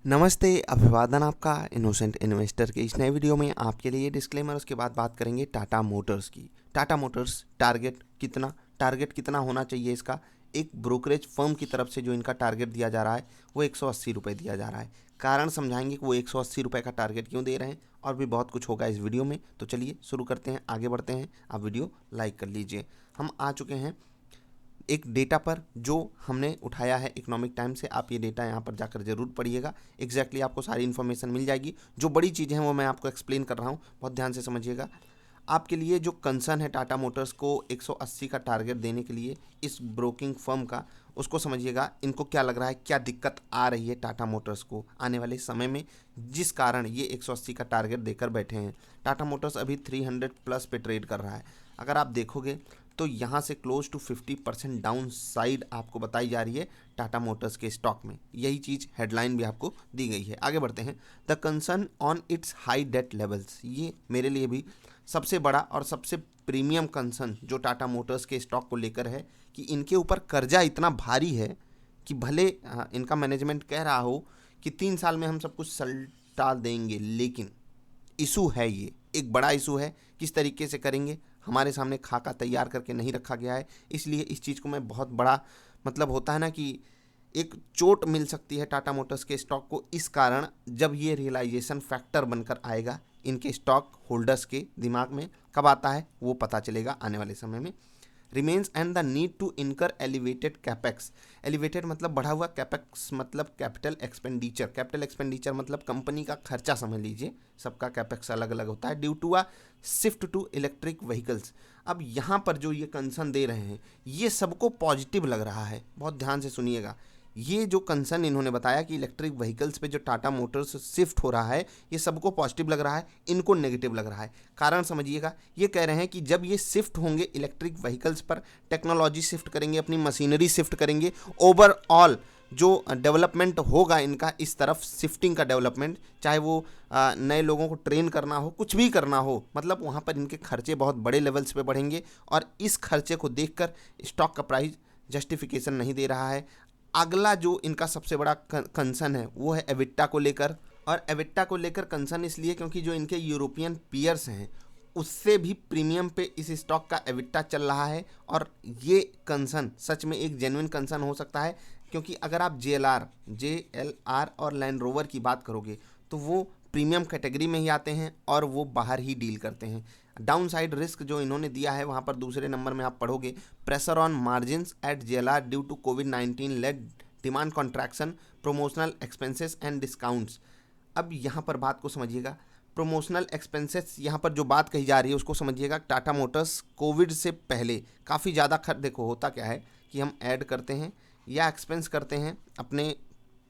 नमस्ते, अभिवादन आपका इनोसेंट इन्वेस्टर के इस नए वीडियो में आपके लिए डिस्क्लेमर। उसके बाद बात करेंगे टाटा मोटर्स की। टाटा मोटर्स टारगेट कितना होना चाहिए इसका। एक ब्रोकरेज फर्म की तरफ से जो इनका टारगेट दिया जा रहा है वो 180 रुपये दिया जा रहा है। कारण समझाएंगे कि वो 180 रुपये का टारगेट क्यों दे रहे हैं, और भी बहुत कुछ होगा इस वीडियो में। तो चलिए शुरू करते हैं, आगे बढ़ते हैं। आप वीडियो लाइक कर लीजिए। हम आ चुके हैं एक डेटा पर जो हमने उठाया है इकोनॉमिक टाइम से। आप ये डेटा यहाँ पर जाकर जरूर पढ़िएगा, एग्जैक्टली आपको सारी इन्फॉर्मेशन मिल जाएगी। जो बड़ी चीज़ें हैं वो मैं आपको एक्सप्लेन कर रहा हूँ, बहुत ध्यान से समझिएगा। आपके लिए जो कंसर्न है टाटा मोटर्स को 180 का टारगेट देने के लिए इस ब्रोकिंग फर्म का, उसको समझिएगा। इनको क्या लग रहा है, क्या दिक्कत आ रही है टाटा मोटर्स को आने वाले समय में, जिस कारण ये 180 का टारगेट देकर बैठे हैं। टाटा मोटर्स अभी 300 प्लस पे ट्रेड कर रहा है। अगर आप देखोगे तो यहाँ से क्लोज टू 50% डाउन साइड आपको बताई जा रही है टाटा मोटर्स के स्टॉक में। यही चीज़ हेडलाइन भी आपको दी गई है। आगे बढ़ते हैं। The concern on its high debt levels, ये मेरे लिए भी सबसे बड़ा और सबसे प्रीमियम कंसर्न जो टाटा मोटर्स के स्टॉक को लेकर है कि इनके ऊपर कर्जा इतना भारी है कि भले इनका मैनेजमेंट कह रहा हो कि 3 साल में हम सब कुछ सल्टा देंगे, लेकिन इशू है, ये एक बड़ा इशू है। किस तरीके से करेंगे, हमारे सामने खाका तैयार करके नहीं रखा गया है। इसलिए इस चीज़ को मैं बहुत बड़ा, मतलब होता है ना कि एक चोट मिल सकती है टाटा मोटर्स के स्टॉक को। इस कारण जब ये रियलाइजेशन फैक्टर बनकर आएगा इनके स्टॉक होल्डर्स के दिमाग में, कब आता है वो पता चलेगा आने वाले समय में। Remains and the need to incur elevated capex. Elevated मतलब बढ़ा हुआ, कैपेक्स मतलब कैपिटल एक्सपेंडिचर। कैपिटल एक्सपेंडिचर मतलब कंपनी का खर्चा समझ लीजिए, सबका कैपेक्स अलग अलग होता है। Due to a shift to electric vehicles. अब यहाँ पर जो ये कंसर्न दे रहे हैं ये सबको पॉजिटिव लग रहा है, बहुत ध्यान से सुनिएगा। ये जो कंसर्न इन्होंने बताया कि इलेक्ट्रिक व्हीकल्स पे जो टाटा मोटर्स शिफ्ट हो रहा है ये सबको पॉजिटिव लग रहा है, इनको नेगेटिव लग रहा है। कारण समझिएगा, ये कह रहे हैं कि जब ये शिफ्ट होंगे इलेक्ट्रिक व्हीकल्स पर, टेक्नोलॉजी शिफ्ट करेंगे, अपनी मशीनरी शिफ्ट करेंगे, ओवरऑल जो डेवलपमेंट होगा इनका इस तरफ, शिफ्टिंग का डेवलपमेंट, चाहे वो नए लोगों को ट्रेन करना हो, कुछ भी करना हो, मतलब वहाँ पर इनके खर्चे बहुत बड़े लेवल्स पे बढ़ेंगे। और इस खर्चे को देखकर स्टॉक का प्राइस जस्टिफिकेशन नहीं दे रहा है। अगला जो इनका सबसे बड़ा कंसर्न है वो है एविट्टा को लेकर। और एविट्टा को लेकर कंसर्न इसलिए क्योंकि जो इनके यूरोपियन पीयर्स हैं उससे भी प्रीमियम पे इस स्टॉक का एविट्टा चल रहा है। और ये कंसर्न सच में एक जेन्युइन कंसर्न हो सकता है, क्योंकि अगर आप JLR और लैंड रोवर की बात करोगे तो वो प्रीमियम कैटेगरी में ही आते हैं और वो बाहर ही डील करते हैं। डाउन साइड रिस्क जो इन्होंने दिया है वहाँ पर दूसरे नंबर में आप पढ़ोगे, pressure on margins at JLR due to कोविड-19 led demand contraction, promotional expenses and discounts. अब यहाँ पर बात को समझिएगा, प्रमोशनल एक्सपेंसेस यहाँ पर जो बात कही जा रही है उसको समझिएगा। टाटा मोटर्स कोविड से पहले काफ़ी ज़्यादा देखो होता क्या है कि हम ऐड करते हैं या एक्सपेंस करते हैं अपने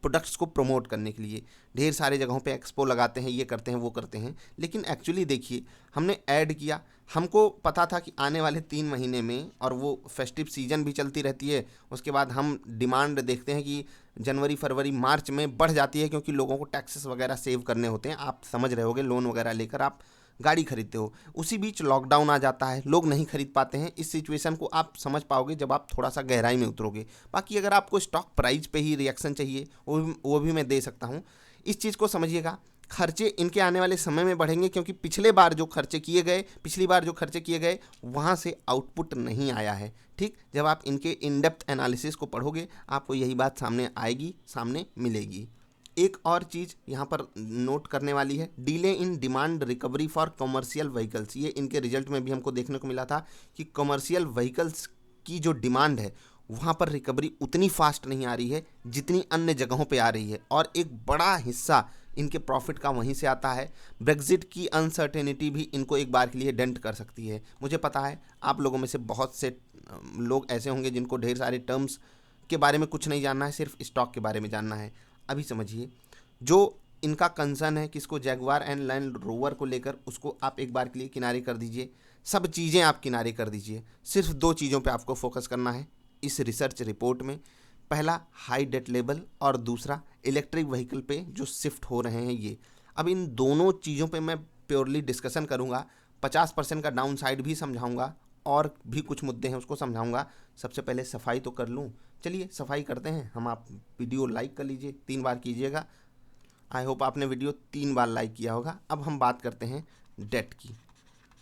प्रोडक्ट्स को प्रमोट करने के लिए, ढेर सारे जगहों पे एक्सपो लगाते हैं, ये करते हैं वो करते हैं। लेकिन एक्चुअली देखिए, हमने ऐड किया, हमको पता था कि आने वाले 3 महीने में, और वो फेस्टिव सीजन भी चलती रहती है, उसके बाद हम डिमांड देखते हैं कि जनवरी फरवरी मार्च में बढ़ जाती है, क्योंकि लोगों को टैक्सेस वगैरह सेव करने होते हैं। आप समझ रहे होगे, लोन वगैरह लेकर आप गाड़ी खरीदते हो, उसी बीच लॉकडाउन आ जाता है, लोग नहीं खरीद पाते हैं। इस सिचुएशन को आप समझ पाओगे जब आप थोड़ा सा गहराई में उतरोगे। बाकी अगर आपको स्टॉक प्राइस पे ही रिएक्शन चाहिए वो भी मैं दे सकता हूँ। इस चीज़ को समझिएगा, खर्चे इनके आने वाले समय में बढ़ेंगे, क्योंकि पिछली बार जो खर्चे किए गए वहाँ से आउटपुट नहीं आया है। ठीक, जब आप इनके इन डेप्थ एनालिसिस को पढ़ोगे आपको यही बात सामने आएगी, सामने मिलेगी। एक और चीज़ यहाँ पर नोट करने वाली है, delay in demand recovery for commercial vehicles. ये इनके रिजल्ट में भी हमको देखने को मिला था कि कमर्शियल व्हीकल्स की जो डिमांड है वहाँ पर रिकवरी उतनी फास्ट नहीं आ रही है जितनी अन्य जगहों पे आ रही है, और एक बड़ा हिस्सा इनके प्रॉफिट का वहीं से आता है। ब्रेग्जिट की अनसर्टेनिटी भी इनको एक बार के लिए डेंट कर सकती है। मुझे पता है आप लोगों में से बहुत से लोग ऐसे होंगे जिनको ढेर सारे टर्म्स के बारे में कुछ नहीं जानना है, सिर्फ स्टॉक के बारे में जानना है। अभी समझिए, जो इनका कंसर्न है किसको, जैगवार एंड लैंड रोवर को लेकर, उसको आप एक बार के लिए किनारे कर दीजिए। सब चीज़ें आप किनारे कर दीजिए, सिर्फ 2 चीज़ों पे आपको फोकस करना है इस रिसर्च रिपोर्ट में। पहला हाई डेट लेवल, और दूसरा इलेक्ट्रिक व्हीकल पे जो शिफ्ट हो रहे हैं ये। अब इन दोनों चीज़ों पे मैं प्योरली डिस्कशन करूँगा, 50% का डाउन साइड भी समझाऊँगा, और भी कुछ मुद्दे हैं उसको समझाऊँगा। सबसे पहले सफाई तो कर लूँ, चलिए सफाई करते हैं हम। आप वीडियो लाइक कर लीजिए, 3 बार कीजिएगा। आई होप आपने वीडियो 3 बार लाइक किया होगा। अब हम बात करते हैं डेट की,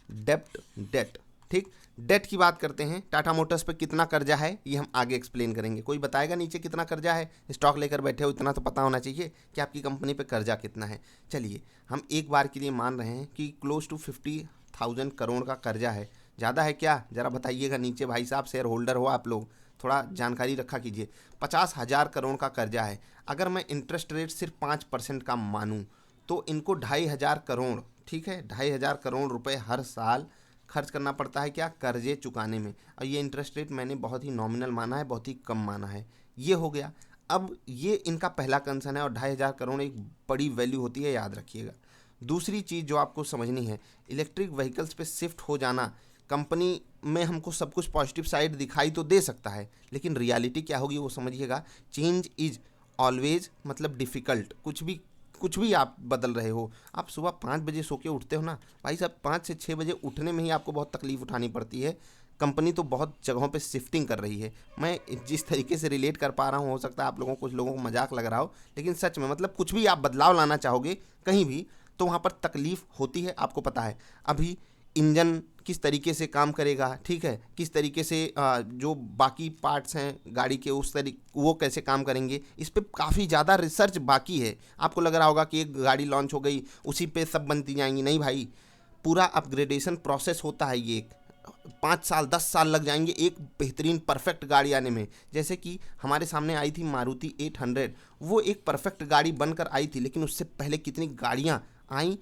डेट, ठीक। डेट की बात करते हैं। टाटा मोटर्स पे कितना कर्जा है ये हम आगे एक्सप्लेन करेंगे। कोई बताएगा नीचे कितना कर्जा है? स्टॉक लेकर बैठे हो, इतना तो पता होना चाहिए कि आपकी कंपनी पे कर्जा कितना है। चलिए हम एक बार के लिए मान रहे हैं कि क्लोज टू 50,000 करोड़ का कर्जा है। ज़्यादा है क्या? ज़रा बताइएगा नीचे, भाई साहब शेयर होल्डर हो आप लोग, थोड़ा जानकारी रखा कीजिए। 50,000 करोड़ का कर्जा है। अगर मैं इंटरेस्ट रेट सिर्फ 5% का मानूँ तो इनको 2,500 करोड़, ठीक है, 2,500 करोड़ रुपए हर साल खर्च करना पड़ता है क्या? कर्जे चुकाने में। और ये इंटरेस्ट रेट मैंने बहुत ही नॉमिनल माना है, बहुत ही कम माना है। ये हो गया। अब ये इनका पहला कंसर्न है और 2,500 करोड़ एक बड़ी वैल्यू होती है, याद रखिएगा। दूसरी चीज़ जो आपको समझनी है, इलेक्ट्रिक व्हीकल्स पे शिफ्ट हो जाना कंपनी में हमको सब कुछ पॉजिटिव साइड दिखाई तो दे सकता है, लेकिन रियलिटी क्या होगी वो समझिएगा। चेंज इज ऑलवेज मतलब डिफ़िकल्ट। कुछ भी आप बदल रहे हो, आप सुबह 5 बजे सो के उठते हो ना भाई साहब, 5 से 6 बजे उठने में ही आपको बहुत तकलीफ उठानी पड़ती है। कंपनी तो बहुत जगहों पे शिफ्टिंग कर रही है। मैं जिस तरीके से रिलेट कर पा रहा हूँ, हो सकता है आप लोगों कुछ लोगों को मजाक लग रहा हो, लेकिन सच में मतलब कुछ भी आप बदलाव लाना चाहोगे कहीं भी तो वहाँ पर तकलीफ होती है, आपको पता है। अभी इंजन किस तरीके से काम करेगा, ठीक है, किस तरीके से जो बाकी पार्ट्स हैं गाड़ी के उस वो कैसे काम करेंगे, इस पे काफ़ी ज़्यादा रिसर्च बाकी है। आपको लग रहा होगा कि एक गाड़ी लॉन्च हो गई उसी पे सब बनती जाएंगी, नहीं भाई, पूरा अपग्रेडेशन प्रोसेस होता है। ये 5 साल 10 साल लग जाएंगे एक बेहतरीन परफेक्ट गाड़ी आने में। जैसे कि हमारे सामने आई थी मारुति 800, वो एक परफेक्ट गाड़ी बनकर आई थी, लेकिन उससे पहले कितनी गाड़ियाँ आई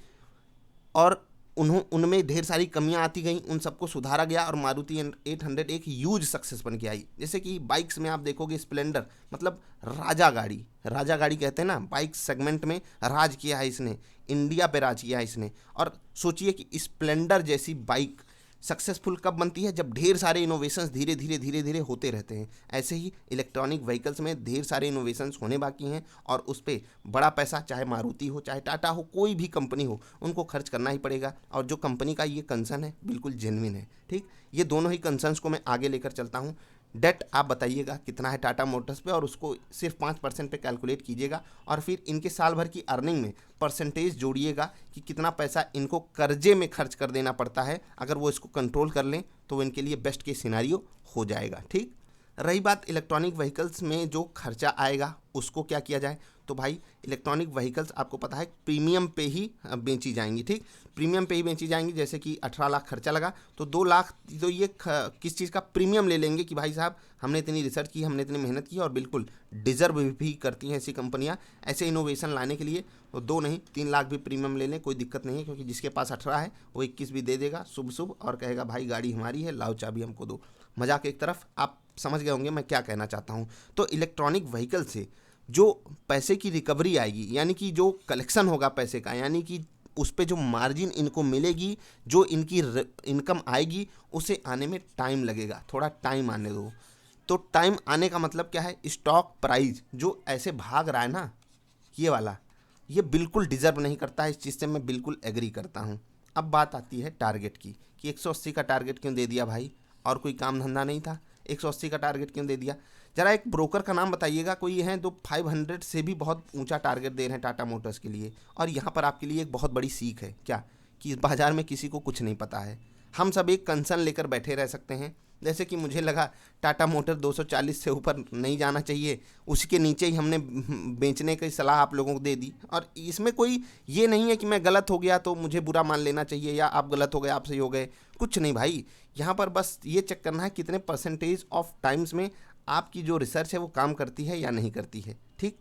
और उनमें ढेर सारी कमियां आती गईं, उन सबको सुधारा गया और मारुति 800 एक ह्यूज सक्सेस बन के आई। जैसे कि बाइक्स में आप देखोगे स्प्लेंडर, मतलब राजा गाड़ी कहते हैं ना, बाइक सेगमेंट में राज किया है इसने, इंडिया पे राज किया है इसने। और सोचिए कि स्प्लेंडर जैसी बाइक सक्सेसफुल कब बनती है? जब ढेर सारे इनोवेशंस धीरे धीरे होते रहते हैं। ऐसे ही इलेक्ट्रॉनिक व्हीकल्स में ढेर सारे इनोवेशंस होने बाकी हैं और उस पर बड़ा पैसा, चाहे मारुति हो चाहे टाटा हो, कोई भी कंपनी हो, उनको खर्च करना ही पड़ेगा। और जो कंपनी का ये कंसर्न है बिल्कुल जेन्युइन है, ठीक। ये दोनों ही कंसर्न्स को मैं आगे लेकर चलता हूँ। डेट आप बताइएगा कितना है टाटा मोटर्स पे और उसको सिर्फ 5% पे कैलकुलेट कीजिएगा और फिर इनके साल भर की अर्निंग में परसेंटेज जोड़िएगा कि कितना पैसा इनको कर्जे में खर्च कर देना पड़ता है। अगर वो इसको कंट्रोल कर लें तो वो इनके लिए बेस्ट केस सिनेरियो हो जाएगा, ठीक। रही बात इलेक्ट्रॉनिक व्हीकल्स में जो खर्चा आएगा उसको क्या किया जाए, तो भाई इलेक्ट्रॉनिक व्हीकल्स आपको पता है प्रीमियम पे ही बेची जाएंगी, ठीक। प्रीमियम पे ही बेची जाएंगी। जैसे कि 18 लाख खर्चा लगा तो 2 लाख तो ये किस चीज़ का प्रीमियम ले लेंगे कि भाई साहब हमने इतनी रिसर्च की, हमने इतनी मेहनत की और बिल्कुल डिजर्व भी करती हैं ऐसी कंपनियां ऐसे इनोवेशन लाने के लिए। तो 2 नहीं 3 लाख भी प्रीमियम ले लें, कोई दिक्कत नहीं है, क्योंकि जिसके पास 18 है वो 21 भी दे देगा शुभ और कहेगा भाई गाड़ी हमारी है, लाओ चाबी हमको दो। मजाक एक तरफ, आप समझ गए होंगे मैं क्या कहना चाहता हूँ। तो इलेक्ट्रॉनिक व्हीकल से जो पैसे की रिकवरी आएगी, यानी कि जो कलेक्शन होगा पैसे का, यानी कि उस पे जो मार्जिन इनको मिलेगी, जो इनकी इनकम आएगी, उसे आने में टाइम लगेगा, थोड़ा टाइम आने दो। तो टाइम आने का मतलब क्या है? स्टॉक प्राइस जो ऐसे भाग रहा है ना, ये वाला, ये बिल्कुल डिजर्व नहीं करता है। इस चीज़ से मैं बिल्कुल एग्री करता हूँ। अब बात आती है टारगेट की कि 180 का टारगेट क्यों दे दिया भाई, और कोई काम धंधा नहीं था? 180 का टारगेट क्यों दे दिया? जरा एक ब्रोकर का नाम बताइएगा, कोई है तो 500 से भी बहुत ऊंचा टारगेट दे रहे हैं टाटा मोटर्स के लिए। और यहाँ पर आपके लिए एक बहुत बड़ी सीख है क्या, कि बाजार में किसी को कुछ नहीं पता है। हम सब एक कंसर्न लेकर बैठे रह सकते हैं। जैसे कि मुझे लगा टाटा मोटर 240 से ऊपर नहीं जाना चाहिए, उसी के नीचे ही हमने बेचने की सलाह आप लोगों को दे दी। और इसमें कोई ये नहीं है कि मैं गलत हो गया तो मुझे बुरा मान लेना चाहिए, या आप गलत हो गए आप सही हो गए, कुछ नहीं भाई। यहाँ पर बस ये चेक करना है कितने परसेंटेज ऑफ टाइम्स में आपकी जो रिसर्च है वो काम करती है या नहीं करती है, ठीक।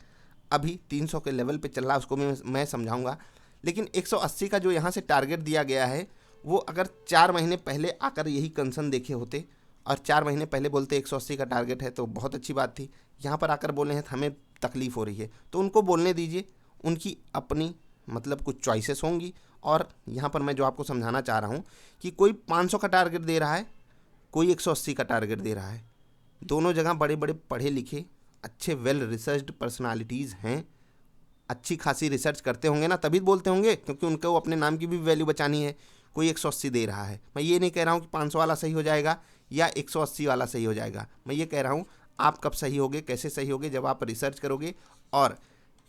अभी 300 के लेवल पे चल रहा है, उसको मैं समझाऊंगा। लेकिन 180 का जो यहाँ से टारगेट दिया गया है, वो अगर 4 महीने पहले आकर यही कंसर्न देखे होते और 4 महीने पहले बोलते 180 का टारगेट है तो बहुत अच्छी बात थी। यहाँ पर आकर बोले हैं हमें तकलीफ़ हो रही है, तो उनको बोलने दीजिए, उनकी अपनी मतलब कुछ चॉइसेस होंगी। और यहाँ पर मैं जो आपको समझाना चाह रहा हूँ कि कोई 500 का टारगेट दे रहा है, कोई 180 का टारगेट दे रहा है, दोनों जगह बड़े बड़े पढ़े लिखे अच्छे वेल रिसर्च्ड पर्सनालिटीज़ हैं, अच्छी खासी रिसर्च करते होंगे ना, तभी बोलते होंगे, क्योंकि उनको अपने नाम की भी वैल्यू बचानी है। कोई 180 दे रहा है, मैं ये नहीं कह रहा हूँ कि 500 वाला सही हो जाएगा या 180 वाला सही हो जाएगा। मैं ये कह रहा हूँ आप कब सही होगे, कैसे सही होगे, जब आप रिसर्च करोगे और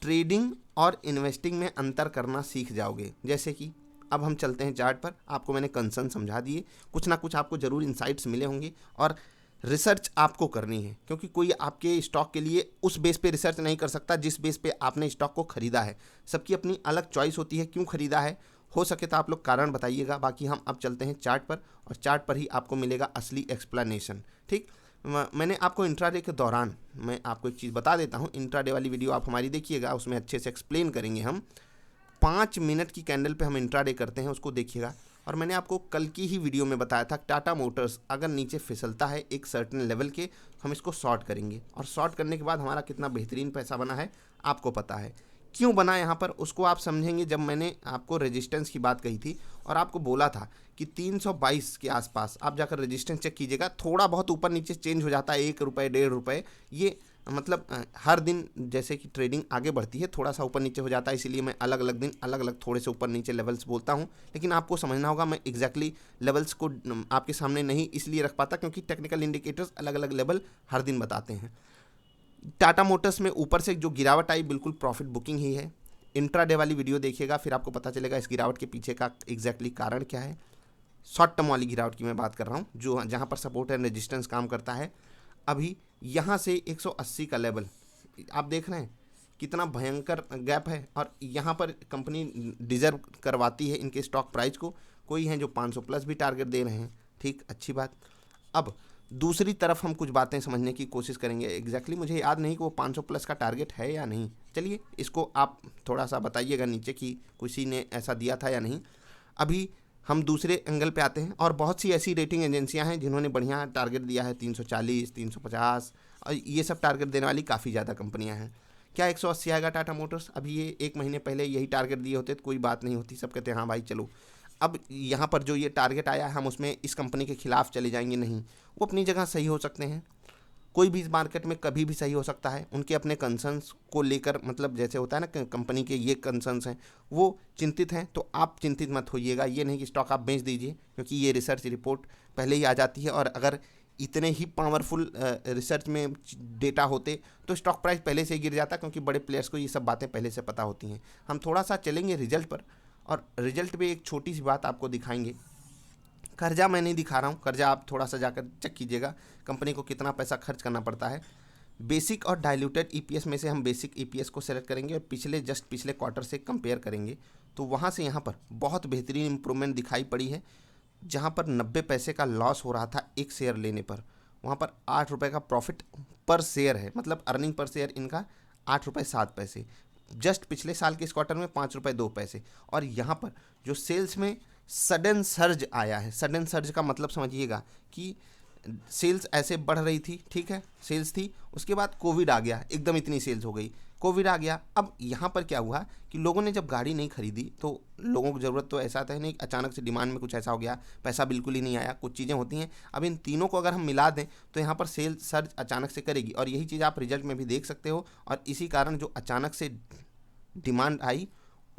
ट्रेडिंग और इन्वेस्टिंग में अंतर करना सीख जाओगे। जैसे कि अब हम चलते हैं चार्ट पर, आपको मैंने कंसर्न समझा दिए, कुछ ना कुछ आपको ज़रूर इंसाइट्स मिले होंगे। और रिसर्च आपको करनी है, क्योंकि कोई आपके स्टॉक के लिए उस बेस पे रिसर्च नहीं कर सकता जिस बेस पे आपने स्टॉक को खरीदा है। सबकी अपनी अलग चॉइस होती है क्यों खरीदा है। हो सके तो आप लोग कारण बताइएगा। बाकी हम अब चलते हैं चार्ट पर, और चार्ट पर ही आपको मिलेगा असली एक्सप्लेनेशन। ठीक, मैंने आपको इंट्राडे के दौरान मैं आपको एक चीज़ बता देता हूँ। इंट्राडे वाली वीडियो आप हमारी देखिएगा, उसमें अच्छे से एक्सप्लेन करेंगे हम। 5 मिनट की कैंडल पे हम इंट्राडे करते हैं, उसको देखिएगा। और मैंने आपको कल की ही वीडियो में बताया था, टाटा मोटर्स अगर नीचे फिसलता है एक सर्टेन लेवल के, हम इसको शॉर्ट करेंगे। और शॉर्ट करने के बाद हमारा कितना बेहतरीन पैसा बना है आपको पता है। क्यों बना यहाँ पर उसको आप समझेंगे जब मैंने आपको रेजिस्टेंस की बात कही थी और आपको बोला था कि 322 के आसपास आप जाकर रेजिस्टेंस चेक कीजिएगा। थोड़ा बहुत ऊपर नीचे चेंज हो जाता है, 1 रुपये 1.5 रुपये, ये मतलब हर दिन जैसे कि ट्रेडिंग आगे बढ़ती है थोड़ा सा ऊपर नीचे हो जाता है, इसीलिए मैं अलग अलग दिन अलग अलग थोड़े से ऊपर नीचे लेवल्स बोलता हूँ। लेकिन आपको समझना होगा, मैं एग्जैक्टली लेवल्स को आपके सामने नहीं इसलिए रख पाता क्योंकि टेक्निकल इंडिकेटर्स अलग अलग लेवल हर दिन बताते हैं। टाटा मोटर्स में ऊपर से जो गिरावट आई बिल्कुल प्रॉफिट बुकिंग ही है। इंट्राडे वाली वीडियो देखिएगा, फिर आपको पता चलेगा इस गिरावट के पीछे का एग्जैक्टली कारण क्या है। शॉर्ट टर्म वाली गिरावट की मैं बात कर रहा हूँ, जो जहाँ पर सपोर्ट एंड रेजिस्टेंस काम करता है। अभी यहाँ से 180 का लेवल आप देख रहे हैं कितना भयंकर गैप है, और यहाँ पर कंपनी डिजर्व करवाती है इनके स्टॉक प्राइस को। कोई हैं जो 500 प्लस भी टारगेट दे रहे हैं, ठीक, अच्छी बात। अब दूसरी तरफ हम कुछ बातें समझने की कोशिश करेंगे। एग्जैक्टली मुझे याद नहीं कि वो 500 प्लस का टारगेट है या नहीं। चलिए इसको आप थोड़ा सा बताइएगा नीचे कि किसी ने ऐसा दिया था या नहीं। अभी हम दूसरे एंगल पे आते हैं, और बहुत सी ऐसी रेटिंग एजेंसियां हैं जिन्होंने बढ़िया टारगेट दिया है, 340, 350, और ये सब टारगेट देने वाली काफ़ी ज़्यादा कंपनियां हैं। क्या 180 आएगा टाटा मोटर्स? अभी ये 1 महीने पहले यही टारगेट दिए होते तो कोई बात नहीं होती, सब कहते हैं हाँ भाई चलो। अब यहाँ पर जो ये टारगेट आया है हम उसमें इस कंपनी के खिलाफ चले जाएंगे, नहीं। वो अपनी जगह सही हो सकते हैं, कोई भी इस मार्केट में कभी भी सही हो सकता है। उनके अपने कंसर्न्स को लेकर, मतलब जैसे होता है ना कंपनी के ये कंसर्न्स हैं, वो चिंतित हैं, तो आप चिंतित मत होइएगा। ये नहीं कि स्टॉक आप बेच दीजिए, क्योंकि ये रिसर्च रिपोर्ट पहले ही आ जाती है, और अगर इतने ही पावरफुल रिसर्च में डेटा होते तो स्टॉक प्राइस पहले से ही गिर जाता, क्योंकि बड़े प्लेयर्स को ये सब बातें पहले से पता होती हैं। हम थोड़ा सा चलेंगे रिजल्ट पर, और रिजल्ट पे एक छोटी सी बात आपको दिखाएंगे। कर्जा मैं नहीं दिखा रहा हूँ, कर्जा आप थोड़ा सा जाकर चेक कीजिएगा कंपनी को कितना पैसा खर्च करना पड़ता है। बेसिक और डाइल्यूटेड ईपीएस में से हम बेसिक ईपीएस को सेलेक्ट करेंगे और पिछले क्वार्टर से कंपेयर करेंगे, तो वहाँ से यहाँ पर बहुत बेहतरीन इंप्रूवमेंट दिखाई पड़ी है। जहाँ पर 90 पैसे का लॉस हो रहा था एक शेयर लेने पर, वहाँ पर 8 रुपये का प्रॉफिट पर शेयर है, मतलब अर्निंग पर शेयर इनका 8 रुपये 7 पैसे। जस्ट पिछले साल के इस क्वार्टर में 5 रुपये 2 पैसे। और यहाँ पर जो सेल्स में सडन सर्ज आया है, सडन सर्ज का मतलब समझिएगा कि सेल्स ऐसे बढ़ रही थी, ठीक है, सेल्स थी, उसके बाद कोविड आ गया, एकदम इतनी सेल्स हो गई, कोविड आ गया। अब यहाँ पर क्या हुआ कि लोगों ने जब गाड़ी नहीं खरीदी तो लोगों को ज़रूरत तो ऐसा था नहीं, अचानक से डिमांड में कुछ ऐसा हो गया, पैसा बिल्कुल ही नहीं आया, कुछ चीज़ें होती हैं। अब इन तीनों को अगर हम मिला दें तो यहाँ पर सेल्स सर्ज अचानक से करेगी, और यही चीज़ आप रिजल्ट में भी देख सकते हो। और इसी कारण जो अचानक से डिमांड आई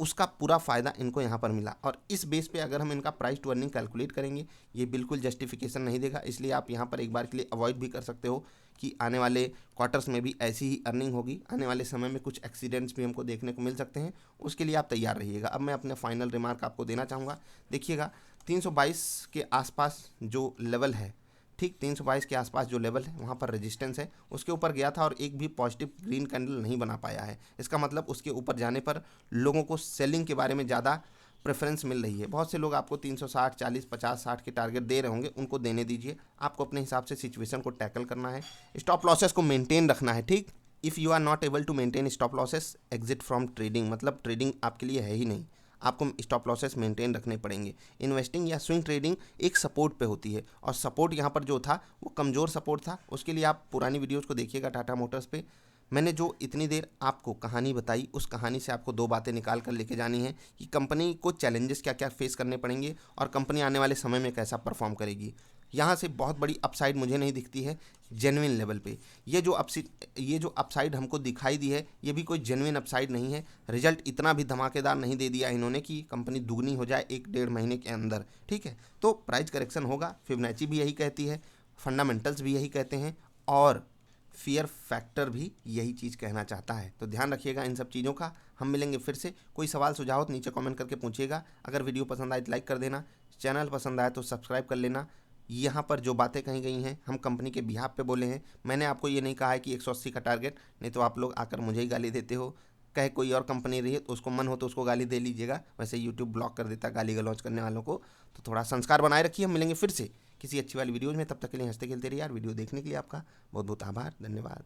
उसका पूरा फ़ायदा इनको यहाँ पर मिला। और इस बेस पे अगर हम इनका प्राइस टू अर्निंग कैलकुलेट करेंगे, ये बिल्कुल जस्टिफिकेशन नहीं देगा, इसलिए आप यहाँ पर एक बार के लिए अवॉइड भी कर सकते हो कि आने वाले क्वार्टर्स में भी ऐसी ही अर्निंग होगी। आने वाले समय में कुछ एक्सीडेंट्स भी हमको देखने को मिल सकते हैं, उसके लिए आप तैयार रहिएगा। अब मैं अपने फाइनल रिमार्क आपको देना चाहूँगा। देखिएगा 322 के आसपास जो लेवल है, ठीक 322 के आसपास जो लेवल है वहाँ पर रेजिस्टेंस है, उसके ऊपर गया था और एक भी पॉजिटिव ग्रीन कैंडल नहीं बना पाया है। इसका मतलब उसके ऊपर जाने पर लोगों को सेलिंग के बारे में ज़्यादा प्रेफरेंस मिल रही है। बहुत से लोग आपको 360, 40, 50, 60 के टारगेट दे रहे होंगे, उनको देने दीजिए। आपको अपने हिसाब से सिचुएशन को टैकल करना है, स्टॉप लॉसेस को मेंटेन रखना है, ठीक। If you are not able to maintain stop losses, exit from trading, मतलब ट्रेडिंग आपके लिए है ही नहीं, आपको स्टॉप लॉसेस मेंटेन रखने पड़ेंगे। इन्वेस्टिंग या स्विंग ट्रेडिंग एक सपोर्ट पे होती है, और सपोर्ट यहाँ पर जो था वो कमज़ोर सपोर्ट था। उसके लिए आप पुरानी वीडियोस को देखिएगा टाटा मोटर्स पे। मैंने जो इतनी देर आपको कहानी बताई, उस कहानी से आपको 2 बातें निकाल कर लेके जानी है कि कंपनी को चैलेंजेस क्या क्या फेस करने पड़ेंगे और कंपनी आने वाले समय में कैसा परफॉर्म करेगी। यहाँ से बहुत बड़ी अपसाइड मुझे नहीं दिखती है जेन्युइन लेवल पे। ये जो अपसाइड हमको दिखाई दी है, ये भी कोई जेन्युइन अपसाइड नहीं है। रिजल्ट इतना भी धमाकेदार नहीं दे दिया इन्होंने कि कंपनी दुगनी हो जाए 1-1.5 महीने के अंदर, ठीक है। तो प्राइस करेक्शन होगा, फिबोनाची भी यही कहती है, फंडामेंटल्स भी यही कहते हैं, और फियर फैक्टर भी यही चीज़ कहना चाहता है। तो ध्यान रखिएगा इन सब चीज़ों का। हम मिलेंगे फिर से। कोई सवाल सुझाव हो तो नीचे कमेंट करके पूछिएगा। अगर वीडियो पसंद आए तो लाइक कर देना, चैनल पसंद आए तो सब्सक्राइब कर लेना। यहाँ पर जो बातें कही गई हैं हम कंपनी के बिहाफ पे बोले हैं। मैंने आपको ये नहीं कहा है कि 180 का टारगेट, नहीं तो आप लोग आकर मुझे ही गाली देते हो। कहे कोई और कंपनी रही है तो उसको मन हो तो उसको गाली दे लीजिएगा, वैसे यूट्यूब ब्लॉक कर देता गाली गलौज करने वालों को। तो थोड़ा संस्कार बनाए रखिए। हम मिलेंगे फिर से किसी अच्छी वाली वीडियोज़ में। तब तक के लिए हंसते खेलते रहिए यार। वीडियो देखने के लिए आपका बहुत बहुत आभार, धन्यवाद।